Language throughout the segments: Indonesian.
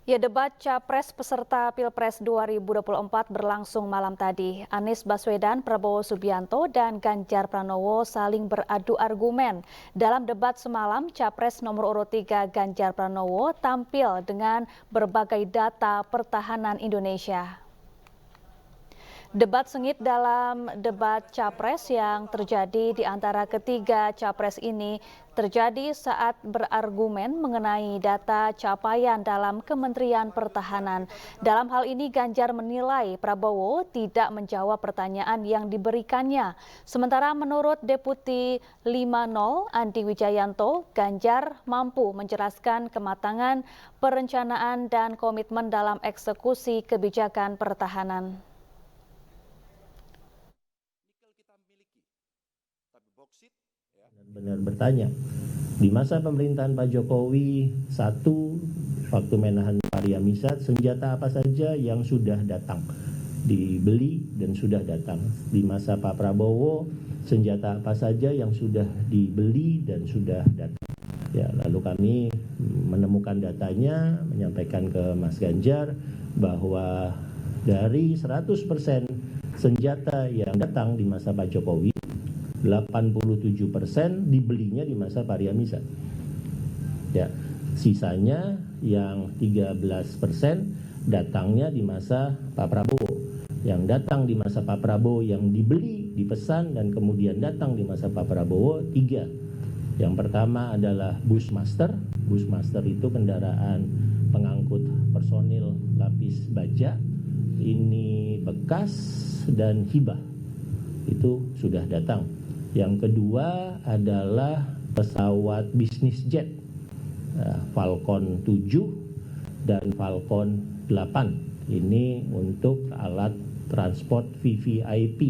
Ya, debat Capres peserta Pilpres 2024 berlangsung malam tadi. Anies Baswedan, Prabowo Subianto, dan Ganjar Pranowo saling beradu argumen. Dalam debat semalam, Capres nomor urut 3 Ganjar Pranowo tampil dengan berbagai data pertahanan Indonesia. Debat sengit dalam debat Capres yang terjadi di antara ketiga Capres ini terjadi saat berargumen mengenai data capaian dalam Kementerian Pertahanan. Dalam hal ini Ganjar menilai Prabowo tidak menjawab pertanyaan yang diberikannya. Sementara menurut Deputi 50 Andi Wijayanto, Ganjar mampu menjelaskan kematangan perencanaan dan komitmen dalam eksekusi kebijakan pertahanan. Benar bertanya, di masa pemerintahan Pak Jokowi, waktu Menahan Pariamisat, senjata apa saja yang sudah datang, dibeli dan sudah datang. Di masa Pak Prabowo, senjata apa saja yang sudah dibeli dan sudah datang. Ya, lalu kami menemukan datanya, menyampaikan ke Mas Ganjar bahwa dari 100% senjata yang datang di masa Pak Jokowi, 87% dibelinya di masa Pariamisat. Ya, sisanya yang 13% datangnya di masa Pak Prabowo. Yang datang di masa Pak Prabowo yang dibeli, dipesan dan kemudian datang di masa Pak Prabowo 3. Yang pertama adalah Bushmaster. Bushmaster itu kendaraan pengangkut personil lapis baja. Ini bekas dan hibah. Itu sudah datang. Yang kedua adalah pesawat bisnis jet, Falcon 7 dan Falcon 8. Ini untuk alat transport VVIP.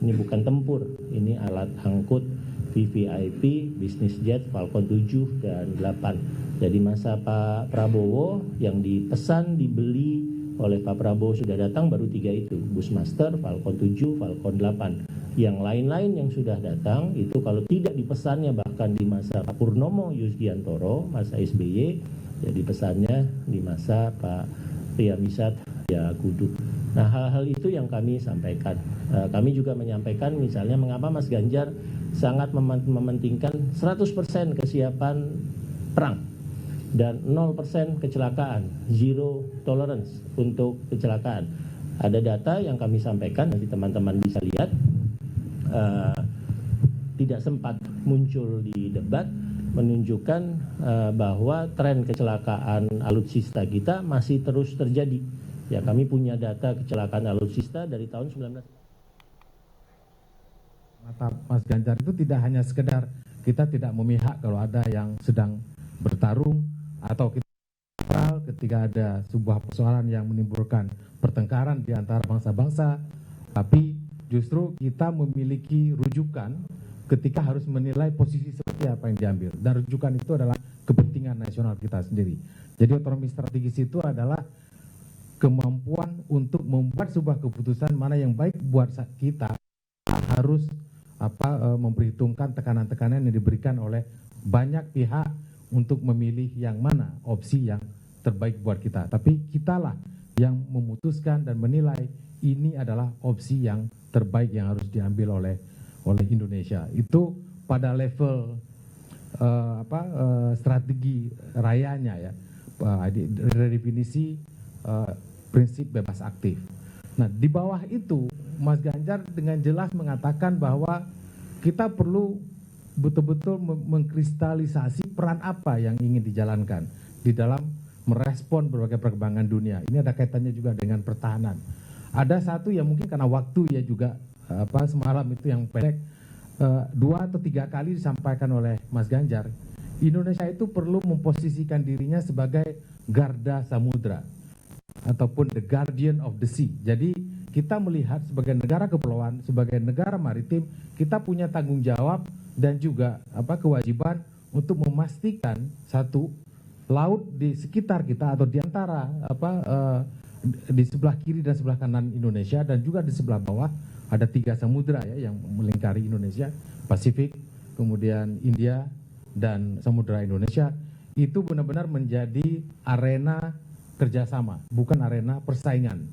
Ini bukan tempur, ini alat angkut VVIP, bisnis jet Falcon 7 dan 8. Jadi masa Pak Prabowo yang dipesan, dibeli oleh Pak Prabowo sudah datang baru 3 itu, Bushmaster, Falcon 7, Falcon 8. Yang lain-lain yang sudah datang itu kalau tidak dipesannya bahkan di masa Pak Purnomo Yusgiantoro, masa SBY, ya dipesannya di masa Pak Pariamisat ya Kudu. Nah, hal-hal itu yang kami sampaikan. Kami juga menyampaikan misalnya mengapa Mas Ganjar sangat mementingkan 100% kesiapan perang dan 0% kecelakaan, zero tolerance untuk kecelakaan. Ada data yang kami sampaikan, nanti teman-teman bisa lihat, tidak sempat muncul di debat, menunjukkan bahwa tren kecelakaan alutsista kita masih terus terjadi. Ya, kami punya data kecelakaan alutsista dari tahun 19. Mata Mas Ganjar itu tidak hanya sekedar kita tidak memihak kalau ada yang sedang bertarung atau kita ketika ada sebuah persoalan yang menimbulkan pertengkaran di antara bangsa-bangsa, tapi justru kita memiliki rujukan ketika harus menilai posisi seperti apa yang diambil. Dan rujukan itu adalah kepentingan nasional kita sendiri. Jadi otonomi strategis itu adalah kemampuan untuk membuat sebuah keputusan mana yang baik buat kita, harus memperhitungkan tekanan-tekanan yang diberikan oleh banyak pihak untuk memilih yang mana opsi yang terbaik buat kita. Tapi kitalah yang memutuskan dan menilai ini adalah opsi yang terbaik yang harus diambil oleh Indonesia. Itu pada level strategi rayanya ya, redefinisi prinsip bebas aktif. Nah, di bawah itu Mas Ganjar dengan jelas mengatakan bahwa kita perlu betul-betul mengkristalisasi peran apa yang ingin dijalankan di dalam merespon berbagai perkembangan dunia. Ini ada kaitannya juga dengan pertahanan. Ada satu yang mungkin karena waktu ya juga semalam itu yang pendek 2 atau 3 kali disampaikan oleh Mas Ganjar. Indonesia itu perlu memposisikan dirinya sebagai garda samudra ataupun the guardian of the sea. Jadi kita melihat sebagai negara kepulauan, sebagai negara maritim, kita punya tanggung jawab dan juga kewajiban untuk memastikan satu laut di sekitar kita atau di antara di sebelah kiri dan sebelah kanan Indonesia dan juga di sebelah bawah ada 3 samudra ya yang melingkari Indonesia, Pasifik, kemudian India dan Samudra Indonesia. Itu benar-benar menjadi arena kerjasama, bukan arena persaingan.